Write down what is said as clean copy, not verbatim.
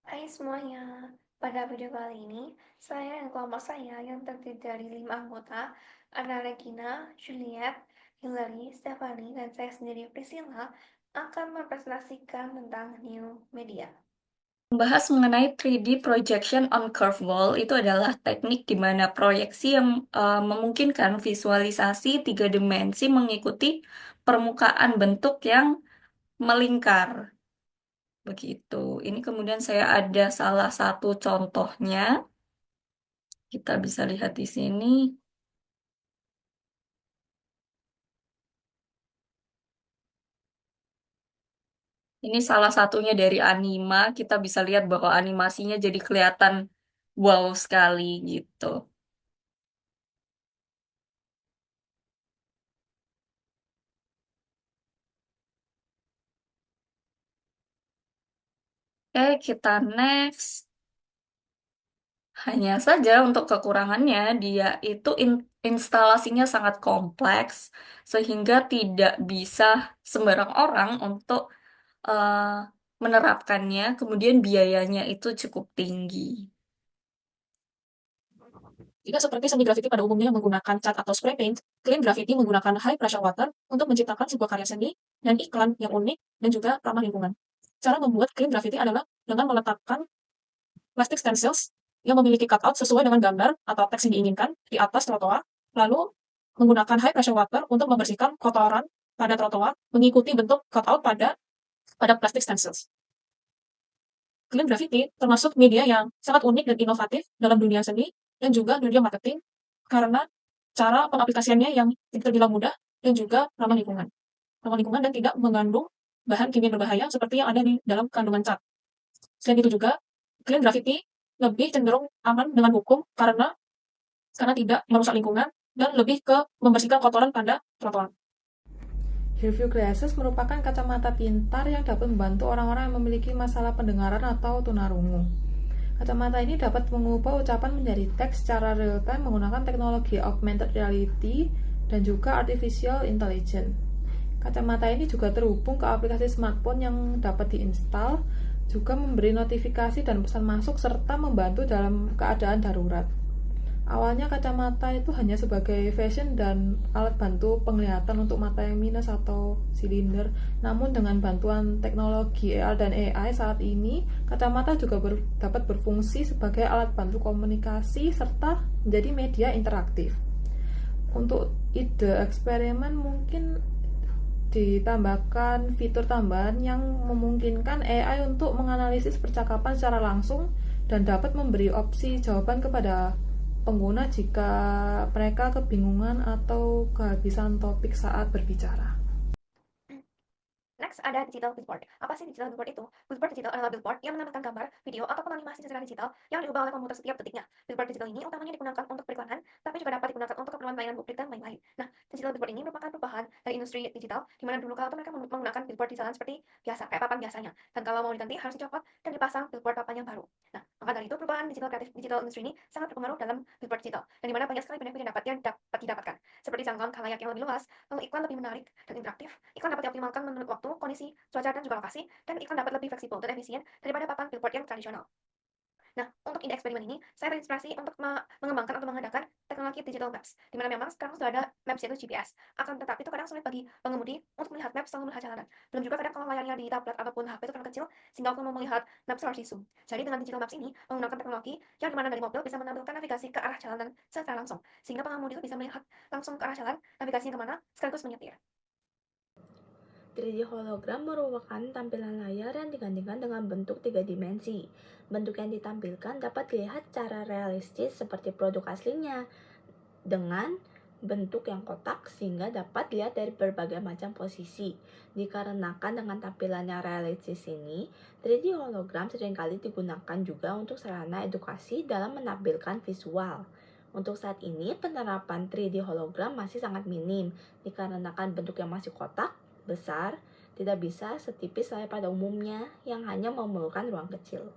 Hai semuanya, pada video kali ini saya dan kelompok saya yang terdiri dari 5 anggota, ada Regina, Juliet, Hillary, Stephanie, dan saya sendiri Priscilla, akan mempresentasikan tentang new media. Membahas mengenai 3D projection on curved wall itu adalah teknik di mana proyeksi yang memungkinkan visualisasi tiga dimensi mengikuti permukaan bentuk yang melingkar. Begitu. Ini kemudian saya ada salah satu contohnya. Kita bisa lihat di sini. Ini salah satunya dari anima. Kita bisa lihat bahwa animasinya jadi kelihatan wow sekali gitu. Oke, kita next. Hanya saja untuk kekurangannya, dia itu instalasinya sangat kompleks, sehingga tidak bisa sembarang orang untuk eh, menerapkannya, kemudian biayanya itu cukup tinggi. Jika seperti seni grafiti pada umumnya menggunakan cat atau spray paint, clean graffiti menggunakan high pressure water untuk menciptakan sebuah karya seni dan iklan yang unik dan juga ramah lingkungan. Cara membuat clean graffiti adalah dengan meletakkan plastic stencils yang memiliki cutout sesuai dengan gambar atau teks yang diinginkan di atas trotoar, lalu menggunakan high pressure water untuk membersihkan kotoran pada trotoar mengikuti bentuk cutout pada plastic stencils. Clean graffiti termasuk media yang sangat unik dan inovatif dalam dunia seni dan juga dunia marketing karena cara pengaplikasiannya yang terbilang mudah dan juga ramah lingkungan. Ramah lingkungan dan tidak mengandung bahan kimia berbahaya seperti yang ada di dalam kandungan cat. Selain itu juga, clean graffiti lebih cenderung aman dengan hukum karena tidak merusak lingkungan dan lebih ke membersihkan kotoran pada trotoar. Hillview Glasses merupakan kacamata pintar yang dapat membantu orang-orang yang memiliki masalah pendengaran atau tunarungu. Kacamata ini dapat mengubah ucapan menjadi teks secara real-time menggunakan teknologi augmented reality dan juga artificial intelligence. Kacamata ini juga terhubung ke aplikasi smartphone yang dapat diinstal, juga memberi notifikasi dan pesan masuk serta membantu dalam keadaan darurat. Awalnya kacamata itu hanya sebagai fashion dan alat bantu penglihatan untuk mata yang minus atau silinder. Namun dengan bantuan teknologi AR dan AI saat ini, kacamata juga dapat berfungsi sebagai alat bantu komunikasi serta menjadi media interaktif. Untuk ide eksperimen mungkin ditambahkan fitur tambahan yang memungkinkan AI untuk menganalisis percakapan secara langsung dan dapat memberi opsi jawaban kepada pengguna jika mereka kebingungan atau kehabisan topik saat berbicara. Next ada digital billboard. Apa sih digital billboard itu? Billboard digital adalah billboard yang menampilkan gambar, video, ataupun animasi secara digital yang diubah oleh komputer setiap detiknya. Billboard digital ini utamanya digunakan untuk periklanan, tapi juga dapat digunakan untuk keperluan pelayanan publik dan lain-lain. Nah, digital billboard ini merupakan perubahan dari industri digital, di mana dulu kala mereka menggunakan billboard di jalan seperti biasa, kayak papan biasanya. Dan kalau mau diganti harus dicopot dan dipasang billboard papan yang baru. Nah, maka dari itu perubahan digital kreatif digital industri ini sangat berpengaruh dalam billboard digital, dan di mana banyak sekali benefit yang dapat didapatkan, seperti jangkauan khalayak yang lebih luas, lalu iklan lebih menarik dan interaktif. Iklan dapat dioptimalkan menurut waktu, kondisi, cuaca, dan juga lokasi, dan iklan dapat lebih fleksibel dan efisien daripada papan billboard yang tradisional. Nah, untuk ide eksperimen ini, saya terinspirasi untuk mengembangkan atau mengadakan teknologi digital maps, di mana memang sekarang sudah ada maps yaitu GPS. Akan tetapi itu kadang sulit bagi pengemudi untuk melihat maps selalu melihat jalanan. Belum juga kadang kalau layarnya di tablet ataupun HP itu terlalu kecil, sehingga untuk melihat maps harus di zoom. Jadi dengan digital maps ini menggunakan teknologi yang dimana dari mobil bisa menampilkan navigasi ke arah jalanan secara langsung, sehingga pengemudi itu bisa melihat langsung ke arah jalan, navigasinya kemana, sekaligus menyetir. 3D hologram merupakan tampilan layar yang digantikan dengan bentuk tiga dimensi. Bentuk yang ditampilkan dapat dilihat secara realistis seperti produk aslinya dengan bentuk yang kotak sehingga dapat dilihat dari berbagai macam posisi. Dikarenakan dengan tampilannya realistis ini, 3D hologram seringkali digunakan juga untuk sarana edukasi dalam menampilkan visual. Untuk saat ini, penerapan 3D hologram masih sangat minim dikarenakan bentuk yang masih kotak, besar, tidak bisa setipis layar pada umumnya yang hanya memerlukan ruang kecil.